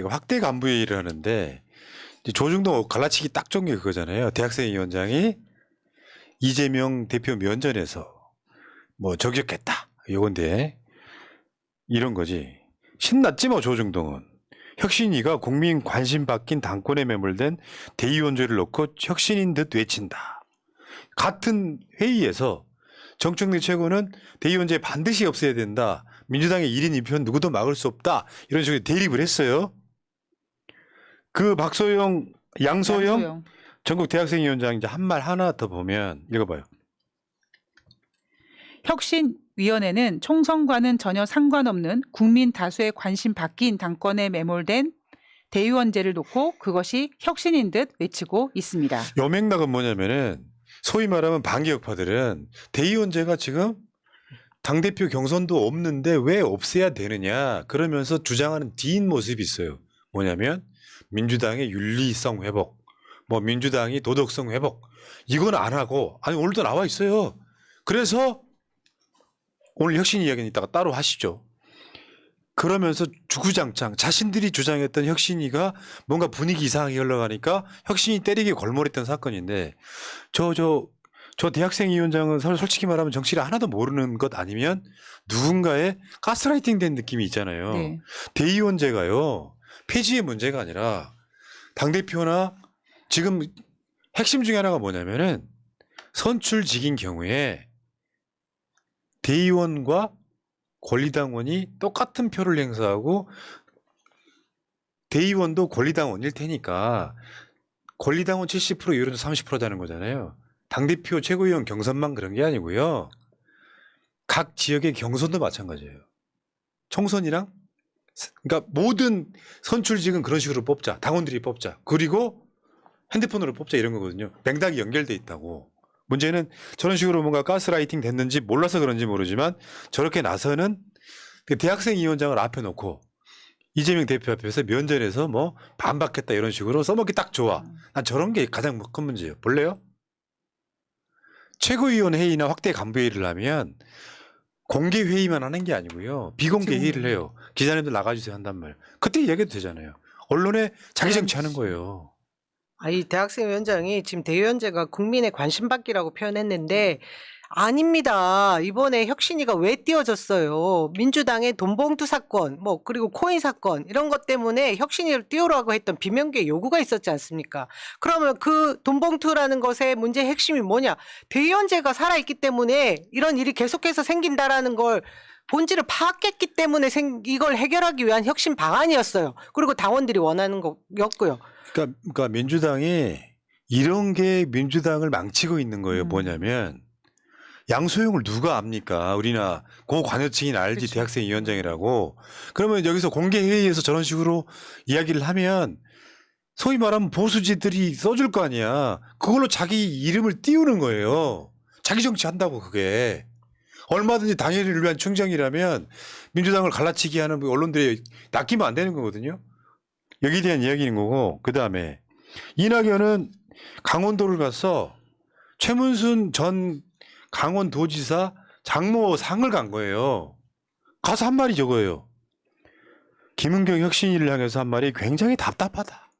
확대 간부회의를 하는데 이제 조중동 갈라치기 딱 좋은 게 그거잖아요. 대학생위원장이 이재명 대표 면전에서 뭐 저격했다. 요건데 이런 거지. 신났지 뭐 조중동은. 혁신위가 국민 관심 바뀐 당권에 매몰된 대의원제를 놓고 혁신인 듯 외친다. 같은 회의에서 정청래 최고는 대의원제 반드시 없애야 된다. 민주당의 1인 2표는 누구도 막을 수 없다. 이런 식으로 대립을 했어요. 그 박소영, 양소영 전국 대학생위원장 이제 한 말 하나 더 보면 읽어봐요. 혁신위원회는 총선과는 전혀 상관없는 국민 다수의 관심 바뀐 당권에 매몰된 대의원제를 놓고 그것이 혁신인 듯 외치고 있습니다. 요 맥락은 뭐냐면은 소위 말하면 반기역파들은 대의원제가 지금 당대표 경선도 없는데 왜 없애야 되느냐 그러면서 주장하는 뒤인 모습이 있어요. 뭐냐면 민주당의 윤리성 회복, 뭐 민주당이 도덕성 회복 이건 안 하고 아니 오늘도 나와 있어요. 그래서 오늘 혁신 이야기는 이따가 따로 하시죠. 그러면서 주구장창 자신들이 주장했던 혁신이가 뭔가 분위기 이상하게 흘러가니까 혁신이 때리게 골몰했던 사건인데 저 대학생위원장은 솔직히 말하면 정치를 하나도 모르는 것 아니면 누군가의 가스라이팅 된 느낌이 있잖아요. 네. 대의원제가요. 폐지의 문제가 아니라 당대표나 지금 핵심 중에 하나가 뭐냐면은 선출직인 경우에 대의원과 권리당원이 똑같은 표를 행사하고 대의원도 권리당원일 테니까 권리당원 70% 의원도 30%다는 거잖아요. 당대표 최고위원 경선만 그런 게 아니고요. 각 지역의 경선도 마찬가지예요. 총선이랑 그러니까 모든 선출직은 그런 식으로 뽑자. 당원들이 뽑자. 그리고 핸드폰으로 뽑자 이런 거거든요. 맥락이 연결돼 있다고. 문제는 저런 식으로 뭔가 가스라이팅 됐는지 몰라서 그런지 모르지만 저렇게 나서는 그 대학생위원장을 앞에 놓고 이재명 대표 앞에서 면전에서 뭐 반박했다 이런 식으로 써먹기 딱 좋아. 난 저런 게 가장 큰 문제예요. 볼래요? 최고위원 회의나 확대 간부회의를 하면 공개 회의만 하는 게 아니고요. 비공개 회의를 해요. 기자님들 나가주세요 한단 말. 그때 이야기도 되잖아요. 언론에 자기 정치하는 거예요. 이 대학생위원장이 지금 대의원제가 국민의 관심 받기라고 표현했는데 아닙니다. 이번에 혁신위가 왜 띄워졌어요? 민주당의 돈봉투 사건, 뭐 그리고 코인 사건 이런 것 때문에 혁신위를 띄우라고 했던 비명계 요구가 있었지 않습니까? 그러면 그 돈봉투라는 것의 문제의 핵심이 뭐냐? 대의원제가 살아있기 때문에 이런 일이 계속해서 생긴다라는 걸 본질을 파악했기 때문에 이걸 해결하기 위한 혁신 방안이었어요. 그리고 당원들이 원하는 거였고요. 그러니까 민주당이 이런 게 민주당을 망치고 있는 거예요. 뭐냐면 양소영을 누가 압니까? 우리나 고 관여층이 알지. 그쵸. 대학생위원장이라고. 그러면 여기서 공개 회의에서 저런 식으로 이야기를 하면 소위 말하면 보수지들이 써줄 거 아니야. 그걸로 자기 이름을 띄우는 거예요. 자기 정치한다고 그게. 얼마든지 당연을 위한 충정이라면 민주당을 갈라치기 하는 언론들이 낚이면 안 되는 거거든요. 여기에 대한 이야기인 거고 그다음에 이낙연은 강원도를 가서 최문순 전 강원도지사 장모 상을 간 거예요. 가서 한 말이 저거예요. 김은경 혁신위를 향해서 한 말이 굉장히 답답하다.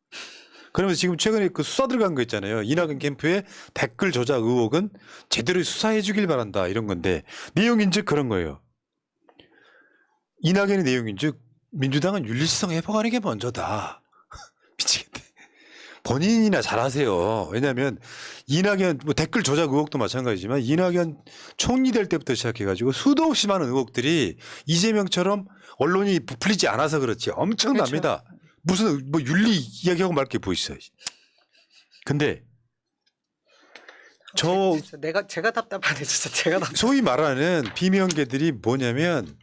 그러면서 지금 최근에 그 수사 들어간 거 있잖아요. 이낙연 캠프의 댓글 조작 의혹은 제대로 수사해 주길 바란다 이런 건데 내용인즉 그런 거예요. 이낙연의 내용인즉 민주당은 윤리성 회복하는 게 먼저다. 미치겠네. 본인이나 잘하세요. 왜냐하면 이낙연 뭐 댓글 조작 의혹도 마찬가지지만 이낙연 총리 될 때부터 시작해가지고 수도 없이 많은 의혹들이 이재명처럼 언론이 부풀리지 않아서 그렇지 엄청납니다. 그렇죠. 무슨 뭐 윤리 이야기하고 말 게 뭐 있어요. 근데 제가 답답하네 진짜 제가 답답. 소위 말하는 비명계들이 뭐냐면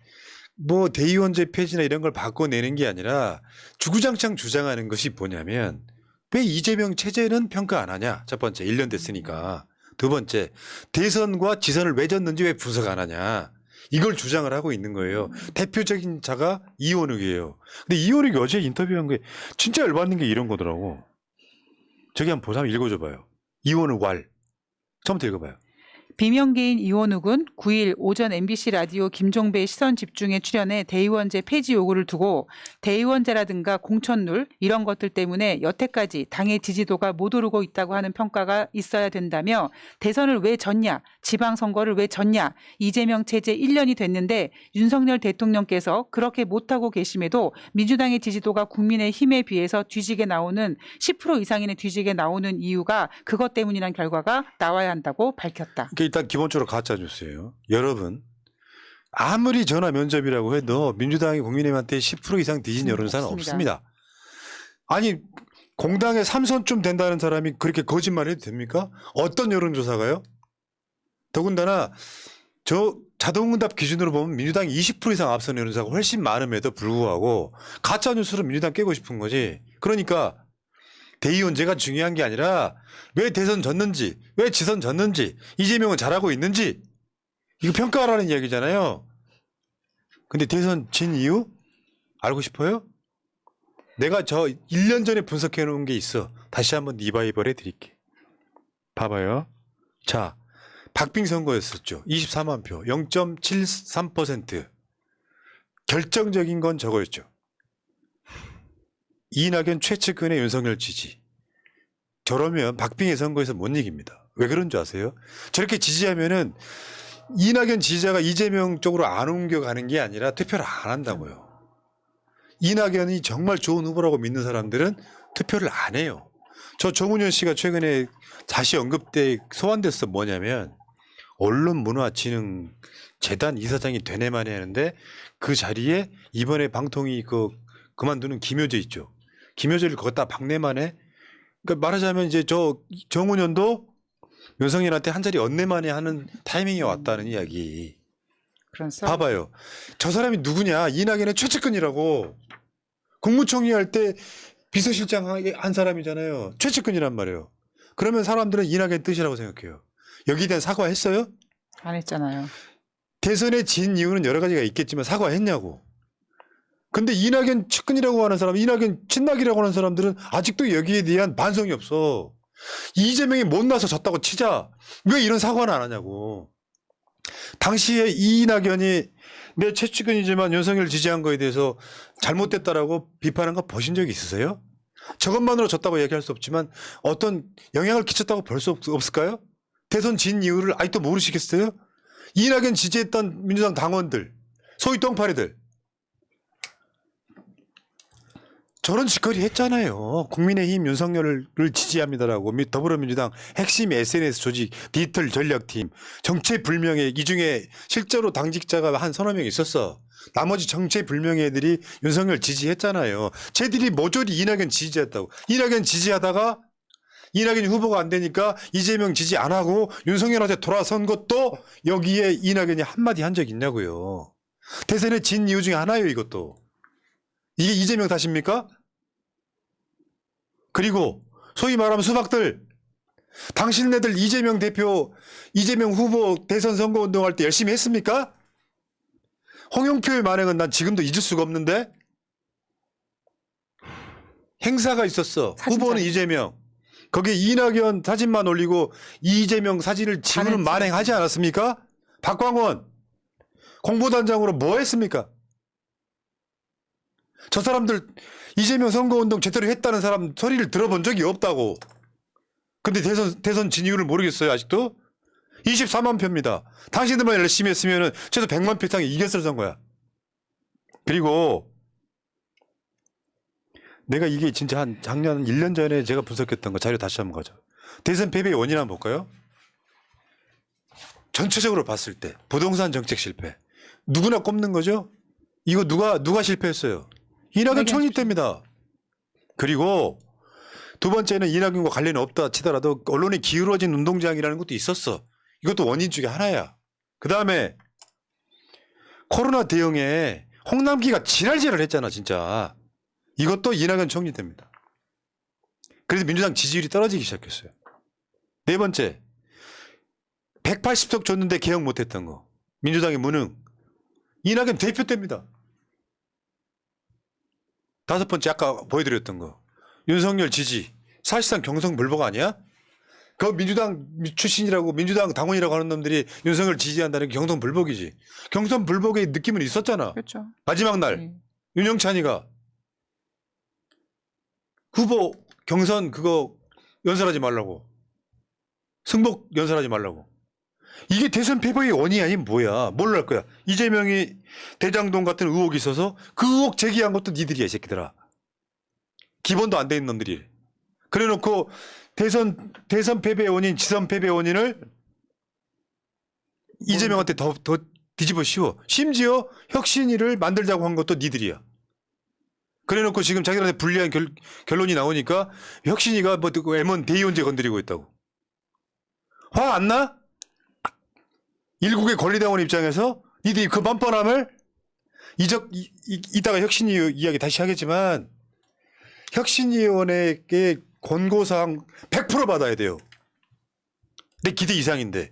뭐 대의원제 폐지나 이런 걸 바꿔내는 게 아니라 주구장창 주장하는 것이 뭐냐면 왜 이재명 체제는 평가 안 하냐. 첫 번째 1년 됐으니까. 두 번째 대선과 지선을 왜 졌는지 왜 분석 안 하냐. 이걸 주장을 하고 있는 거예요. 대표적인 자가 이원욱이에요. 근데 이원욱이 어제 인터뷰한 게 진짜 열받는 게 이런 거더라고. 저기 한번 보자. 읽어줘봐요. 이원욱 왈. 처음부터 읽어봐요. 비명계인 이원욱은 9일 오전 MBC 라디오 김종배의 시선 집중에 출연해 대의원제 폐지 요구를 두고 대의원제라든가 공천룰 이런 것들 때문에 여태까지 당의 지지도가 못 오르고 있다고 하는 평가가 있어야 된다며 대선을 왜 졌냐, 지방선거를 왜 졌냐, 이재명 체제 1년이 됐는데 윤석열 대통령께서 그렇게 못하고 계심에도 민주당의 지지도가 국민의힘에 비해서 뒤지게 나오는 10% 이상이나 뒤지게 나오는 이유가 그것 때문이라는 결과가 나와야 한다고 밝혔다. 그러니까 일단 기본적으로 가짜 뉴스예요. 여러분 아무리 전화 면접이라고 해도 민주당이 국민의힘한테 10% 이상 뒤진 여론사는 없습니다. 아니 공당의 3선쯤 된다는 사람이 그렇게 거짓말해도 됩니까? 어떤 여론조사가요? 더군다나 저 자동응답 기준으로 보면 민주당이 20% 이상 앞선 여론사가 훨씬 많음에도 불구하고 가짜 뉴스로 민주당 깨고 싶은 거지. 그러니까 대의원제가 중요한 게 아니라 왜 대선 졌는지, 왜 지선 졌는지, 이재명은 잘하고 있는지 이거 평가하라는 이야기잖아요. 근데 대선 진 이유 알고 싶어요? 내가 저 1년 전에 분석해 놓은 게 있어. 다시 한번 리바이벌 해 드릴게. 봐봐요. 자, 박빙 선거였었죠. 24만 표, 0.73%. 결정적인 건 저거였죠. 이낙연 최측근의 윤석열 지지. 저러면 박빙의 선거에서 못 이깁니다. 왜 그런 줄 아세요? 저렇게 지지하면은 이낙연 지지자가 이재명 쪽으로 안 옮겨가는 게 아니라 투표를 안 한다고요. 이낙연이 정말 좋은 후보라고 믿는 사람들은 투표를 안 해요. 저 정운현 씨가 최근에 다시 언급돼 소환됐어. 뭐냐면 언론문화진흥재단 이사장이 되네만 하는데 그 자리에 이번에 방통위 그만두는 김효재 있죠. 김효재를 거기다 박내만 해. 그러니까 말하자면 이제 저 정운현도 윤석열한테 한 자리 얹내만에 하는 타이밍이 왔다는 이야기. 봐봐요. 저 사람이 누구냐. 이낙연의 최측근이라고. 국무총리 할 때 비서실장 한 사람이잖아요. 최측근이란 말이에요. 그러면 사람들은 이낙연 뜻이라고 생각해요. 여기에 대한 사과했어요? 안 했잖아요. 대선에 진 이유는 여러 가지가 있겠지만 사과했냐고. 근데 이낙연 측근이라고 하는 사람, 이낙연 친낙이라고 하는 사람들은 아직도 여기에 대한 반성이 없어. 이재명이 못나서 졌다고 치자. 왜 이런 사과는 안 하냐고. 당시에 이낙연이 내 최측근이지만 윤석열 지지한 거에 대해서 잘못됐다라고 비판한 거 보신 적이 있으세요? 저것만으로 졌다고 얘기할 수 없지만 어떤 영향을 끼쳤다고 볼 수 없을까요? 대선 진 이유를 아직도 모르시겠어요? 이낙연 지지했던 민주당 당원들, 소위 똥파리들. 저런 짓거리 했잖아요. 국민의힘 윤석열을 지지합니다라고 더불어민주당 핵심 SNS 조직 디지털 전략팀 정체불명의 이 중에 실제로 당직자가 한 서너 명 있었어. 나머지 정체불명의 애들이 윤석열 지지했잖아요. 쟤들이 모조리 이낙연 지지했다고. 이낙연 지지하다가 이낙연 후보가 안 되니까 이재명 지지 안 하고 윤석열한테 돌아선 것도 여기에 이낙연이 한마디 한 적 있냐고요. 대선에 진 이유 중에 하나예요. 이것도. 이게 이재명 탓입니까? 그리고 소위 말하면 수박들 당신네들 이재명 대표 이재명 후보 대선 선거운동할 때 열심히 했습니까? 홍영표의 만행은 난 지금도 잊을 수가 없는데 행사가 있었어. 후보는 이재명. 거기에 이낙연 사진만 올리고 이재명 사진을 지우는 만행하지 않았습니까? 박광원 공보단장으로 뭐 했습니까? 저 사람들 이재명 선거운동 제대로 했다는 사람 소리를 들어본 적이 없다고. 근데 대선 진 이유를 모르겠어요 아직도? 24만 표입니다. 당신들만 열심히 했으면 최소 100만 표 이상이 이겼을 선거야. 그리고 내가 이게 진짜 한 작년 1년 전에 제가 분석했던 거 자료 다시 한번 가죠. 대선 패배의 원인 한번 볼까요? 전체적으로 봤을 때 부동산 정책 실패. 누구나 꼽는 거죠? 이거 누가 실패했어요? 이낙연 총리 때입니다. 그리고 두 번째는 이낙연과 관련이 없다 치더라도 언론에 기울어진 운동장이라는 것도 있었어. 이것도 원인 중에 하나야. 그 다음에 코로나 대응에 홍남기가 지랄지랄 했잖아 진짜. 이것도 이낙연 총리 때입니다. 그래서 민주당 지지율이 떨어지기 시작했어요. 네 번째 180석 줬는데 개혁 못했던 거. 민주당의 무능. 이낙연 대표 때입니다. 다섯 번째 아까 보여드렸던 거. 윤석열 지지. 사실상 경성불복 아니야? 그 민주당 출신이라고 민주당 당원이라고 하는 놈들이 윤석열 지지한다는 게 경선불복이지. 경선불복의 느낌은 있었잖아. 그렇죠. 마지막 날 네. 윤영찬이가 후보 경선 그거 연설하지 말라고. 승복 연설하지 말라고. 이게 대선 패배의 원인이 아니면 뭐야. 뭘로 할 거야. 이재명이 대장동 같은 의혹이 있어서 그 의혹 제기한 것도 니들이야 이 새끼들아. 기본도 안 돼 있는 놈들이. 그래놓고 대선 패배의 원인, 지선 패배의 원인을 이재명한테 더 뒤집어 씌워. 심지어 혁신위를 만들자고 한 것도 니들이야. 그래놓고 지금 자기들한테 불리한 결론이 나오니까 혁신위가 뭐 M1 대의원제 건드리고 있다고. 화 안 나? 일국의 권리당원 입장에서 니들이 그 뻔뻔함을 이따가 혁신위 이야기 다시 하겠지만 혁신위원회의 권고사항 100% 받아야 돼요. 내 기대 이상인데.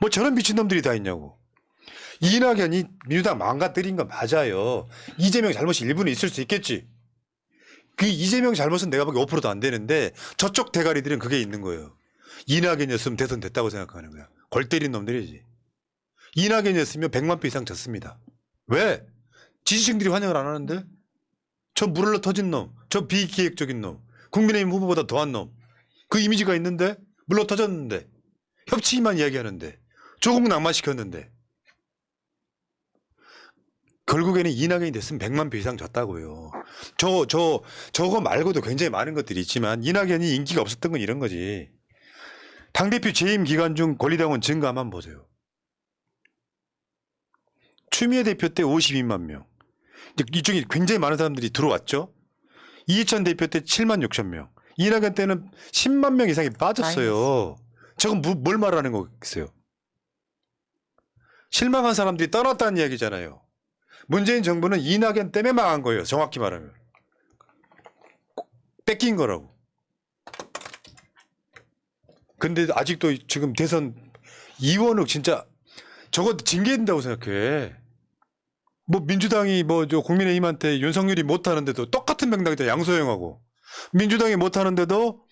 뭐 저런 미친놈들이 다 있냐고. 이낙연이 민주당 망가뜨린 거 맞아요. 이재명 잘못이 일부는 있을 수 있겠지. 그 이재명 잘못은 내가 보기 5%도 안 되는데 저쪽 대가리들은 그게 있는 거예요. 이낙연이었으면 대선 됐다고 생각하는 거야. 골 때린 놈들이지. 이낙연이었으면 100만 표 이상 졌습니다. 왜? 지지층들이 환영을 안 하는데? 저 물흘러 터진 놈, 저 비기획적인 놈, 국민의힘 후보보다 더한 놈. 그 이미지가 있는데 물러 터졌는데 협치만 이야기하는데 조국 낭만시켰는데 결국에는 이낙연이 됐으면 100만 표 이상 졌다고요. 저거 말고도 굉장히 많은 것들이 있지만 이낙연이 인기가 없었던 건 이런 거지. 당대표 재임 기간 중 권리당원 증가만 보세요. 추미애 대표 때 52만 명. 이쪽에 굉장히 많은 사람들이 들어왔죠. 이해찬 대표 때 7만 6천 명. 이낙연 때는 10만 명 이상이 빠졌어요. 저건 뭘 말하는 거겠어요. 실망한 사람들이 떠났다는 이야기잖아요. 문재인 정부는 이낙연 때문에 망한 거예요. 정확히 말하면. 뺏긴 거라고. 근데 아직도 지금 대선 이원욱 진짜 저거 징계해야 된다고 생각해. 뭐 민주당이 뭐 저 국민의힘한테 윤석열이 못하는데도 똑같은 맥락이다. 양소영하고. 민주당이 못하는데도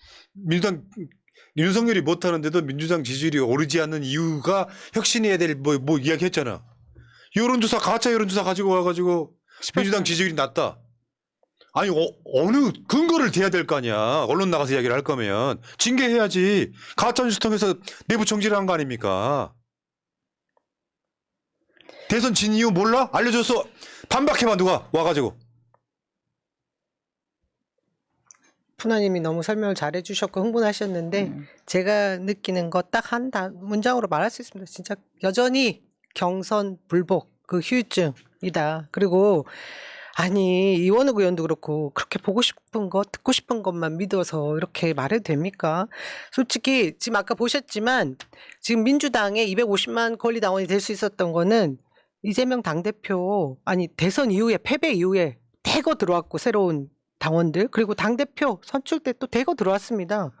윤석열이 못하는데도 민주당 지지율이 오르지 않는 이유가 혁신해야 될 뭐 이야기했잖아. 여론조사 가짜 여론조사 가지고 와가지고 민주당 지지율이 낮다. 아니 어느 근거를 대야 될 거 아니야. 언론 나가서 이야기를 할 거면 징계해야지. 가짜 뉴스 통해서 내부 정지를 한 거 아닙니까? 대선 진 이유 몰라? 알려줬어. 반박해봐 누가 와가지고. 푸나님이 너무 설명을 잘해 주셨고 흥분하셨는데 제가 느끼는 거 딱 한 문장으로 말할 수 있습니다. 진짜 여전히 경선 불복 그 후유증이다. 그리고 아니 이원욱 의원도 그렇고 그렇게 보고 싶은 거 듣고 싶은 것만 믿어서 이렇게 말해도 됩니까? 솔직히 지금 아까 보셨지만 지금 민주당에 250만 권리당원이 될 수 있었던 거는 이재명 당대표 아니 대선 이후에 패배 이후에 대거 들어왔고 새로운 당원들 그리고 당대표 선출 때 또 대거 들어왔습니다.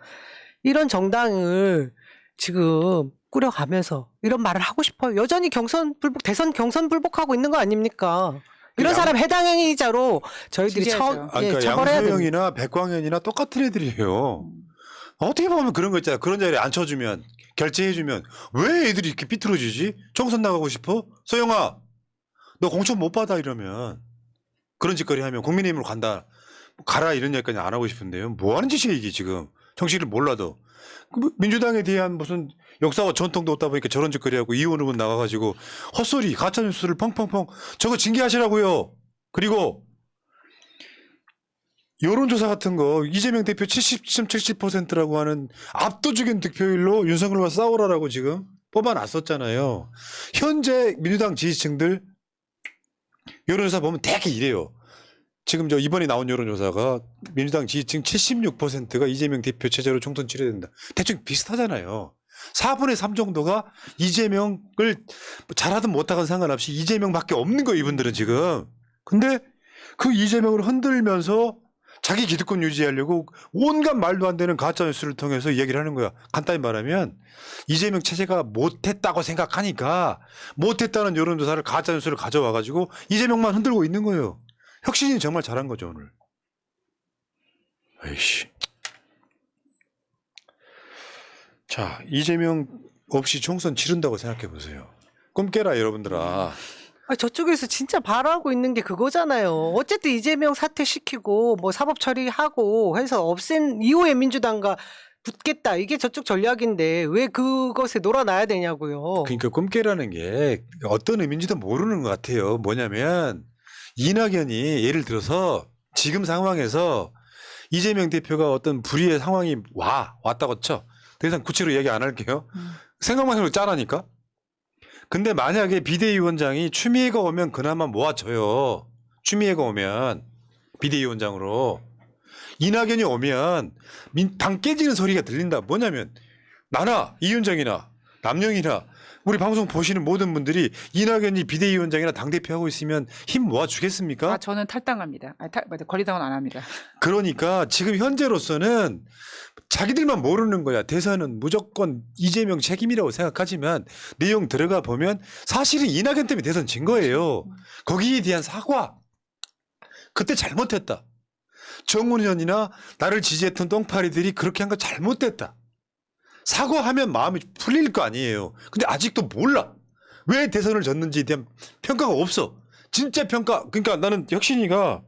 이런 정당을 지금 꾸려가면서 이런 말을 하고 싶어요. 여전히 대선 경선 불복하고 있는 거 아닙니까? 이런 사람 해당 행위자로 저희들이 지지하죠. 그러니까 처벌해야 됩니다. 양소영이나 백광현이나 똑같은 애들이에요. 어떻게 보면 그런 거 있잖아. 그런 자리에 앉혀주면 결제해주면 왜 애들이 이렇게 삐뚤어지지? 총선 나가고 싶어? 소영아 너 공천 못 받아 이러면 그런 짓거리 하면 국민의힘으로 간다. 가라 이런 얘기까지 안 하고 싶은데요. 뭐 하는 짓이야 이게 지금. 정치를 몰라도. 민주당에 대한 무슨 역사와 전통도 없다 보니까 저런 짓거리 하고 이원욱은 나가가지고 헛소리 가짜뉴스를 펑펑펑 저거 징계하시라고요. 그리고 여론조사 같은 거 이재명 대표 70.70%라고 하는 압도적인 득표율로 윤석열과 싸우라라고 지금 뽑아놨었잖아요. 현재 민주당 지지층들 여론조사 보면 되게 이래요. 지금 저 이번에 나온 여론조사가 민주당 지지층 76%가 이재명 대표 체제로 총선 치러야 된다. 대충 비슷하잖아요. 4분의 3 정도가 이재명을 잘하든 못하든 상관없이 이재명밖에 없는 거예요. 이분들은 지금. 근데 그 이재명을 흔들면서 자기 기득권 유지하려고 온갖 말도 안 되는 가짜뉴스를 통해서 이야기를 하는 거야. 간단히 말하면 이재명 체제가 못했다고 생각하니까 못했다는 여론조사를 가짜뉴스를 가져와가지고 이재명만 흔들고 있는 거예요. 혁신이 정말 잘한 거죠 오늘. 에이씨. 자, 이재명 없이 총선 치른다고 생각해 보세요. 꿈 깨라 여러분들아. 아, 저쪽에서 진짜 바라고 있는 게 그거잖아요. 어쨌든 이재명 사퇴시키고 뭐 사법 처리하고 해서 없앤 이후에 민주당과 붙겠다. 이게 저쪽 전략인데 왜 그것에 놀아나야 되냐고요. 그러니까 꿈 깨라는 게 어떤 의미인지도 모르는 것 같아요. 뭐냐면 이낙연이 예를 들어서 지금 상황에서 이재명 대표가 어떤 불의의 상황이 왔다고 쳐. 더 이상 구체로 얘기 안 할게요. 생각만 해도 짠하니까. 근데 만약에 비대위원장이 추미애가 오면 그나마 모아져요. 추미애가 오면 비대위원장으로. 이낙연이 오면 당 깨지는 소리가 들린다. 뭐냐면 나나 이윤정이나 남영이나 우리 방송 보시는 모든 분들이 이낙연이 비대위원장이나 당대표 하고 있으면 힘 모아주겠습니까? 아, 저는 탈당합니다. 맞아, 권리당원 안 합니다. 그러니까 지금 현재로서는 자기들만 모르는 거야. 대선은 무조건 이재명 책임이라고 생각하지만 내용 들어가 보면 사실은 이낙연 때문에 대선 진 거예요. 거기에 대한 사과. 그때 잘못했다. 정운현이나 나를 지지했던 똥파리들이 그렇게 한 거 잘못됐다. 사과하면 마음이 풀릴 거 아니에요. 근데 아직도 몰라. 왜 대선을 졌는지에 대한 평가가 없어. 진짜 평가. 그러니까 나는 혁신이가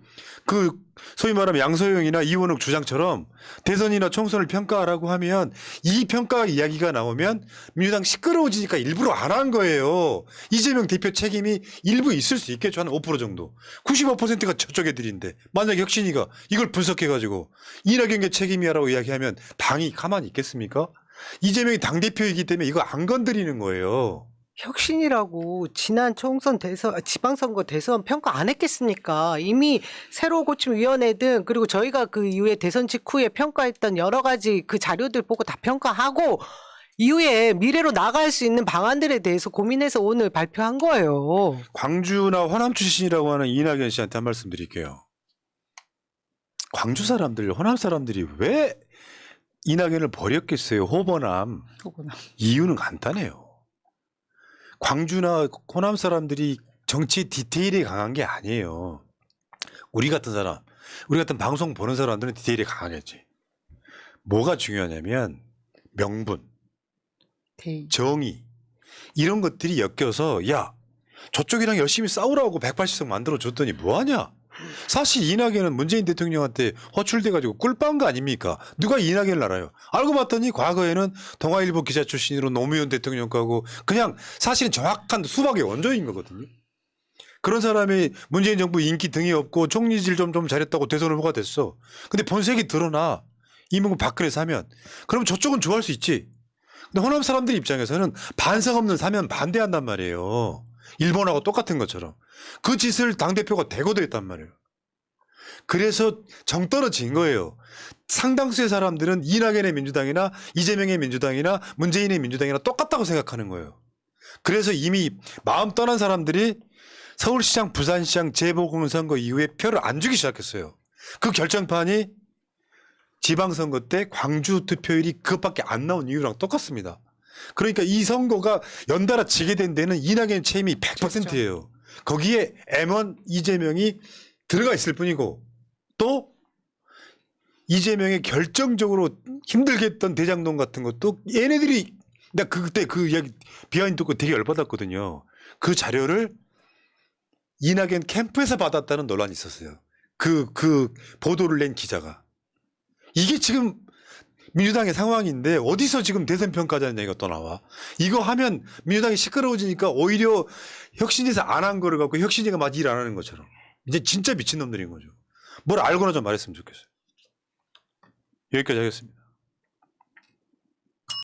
그 소위 말하면 양소영이나 이원욱 주장처럼 대선이나 총선을 평가하라고 하면 이 평가 이야기가 나오면 민주당 시끄러워지니까 일부러 안 한 거예요. 이재명 대표 책임이 일부 있을 수 있겠죠. 한 5% 정도. 95%가 저쪽 애들인데 만약 혁신이가 이걸 분석해가지고 이낙연의 책임이야라고 이야기하면 당이 가만히 있겠습니까? 이재명이 당대표이기 때문에 이거 안 건드리는 거예요. 혁신이라고 지난 총선 대선 지방선거 대선 평가 안 했겠습니까? 이미 새로 고침위원회 등 그리고 저희가 그 이후에 대선 직후에 평가했던 여러 가지 그 자료들 보고 다 평가하고 이후에 미래로 나갈 수 있는 방안들에 대해서 고민해서 오늘 발표한 거예요. 광주나 호남 출신이라고 하는 이낙연 씨한테 한 말씀 드릴게요. 광주 사람들, 호남 사람들이 왜 이낙연을 버렸겠어요? 호버남. 그거구나. 이유는 간단해요. 광주나 호남 사람들이 정치 디테일에 강한 게 아니에요. 우리 같은 사람, 우리 같은 방송 보는 사람들은 디테일에 강하겠지. 뭐가 중요하냐면 명분, 대의. 정의 이런 것들이 엮여서 야 저쪽이랑 열심히 싸우라고 180석 만들어줬더니 뭐하냐. 사실 이낙연은 문재인 대통령한테 호출돼가지고 꿀빠은 거 아닙니까? 누가 이낙연을 알아요? 알고 봤더니 과거에는 동아일보 기자 출신으로 노무현 대통령 거고 그냥 사실은 정확한 수박의 원조인 거거든요. 그런 사람이 문재인 정부 인기 등이 없고 총리질 좀 잘했다고 대선 후보가 됐어. 근데 본색이 드러나 이명박 박근혜에서 하면 그럼 저쪽은 좋아할 수 있지. 근데 호남 사람들 입장에서는 반성 없는 사면 반대한단 말이에요. 일본하고 똑같은 것처럼. 그 짓을 당대표가 대거도 했단 말이에요. 그래서 정 떨어진 거예요. 상당수의 사람들은 이낙연의 민주당이나 이재명의 민주당이나 문재인의 민주당이나 똑같다고 생각하는 거예요. 그래서 이미 마음 떠난 사람들이 서울시장, 부산시장 재보궐선거 이후에 표를 안 주기 시작했어요. 그 결정판이 지방선거 때 광주 투표율이 그것밖에 안 나온 이유랑 똑같습니다. 그러니까 이 선거가 연달아 지게 된 데는 이낙연 책임이 100%예요. 거기에 M1 이재명이 들어가 있을 뿐이고 또 이재명의 결정적으로 힘들게 했던 대장동 같은 것도 얘네들이 내가 그때 그 이야기 비하인드 듣고 되게 열받았거든요. 그 자료를 이낙연 캠프에서 받았다는 논란이 있었어요. 그 보도를 낸 기자가. 이게 지금 민주당의 상황인데 어디서 지금 대선 평가자는 얘기가 또 나와. 이거 하면 민주당이 시끄러워지니까 오히려 혁신에서 안 한 거를 갖고 혁신이가 막 일 안 하는 것처럼. 이제 진짜 미친놈들인 거죠. 뭘 알고나 좀 말했으면 좋겠어요. 여기까지 하겠습니다.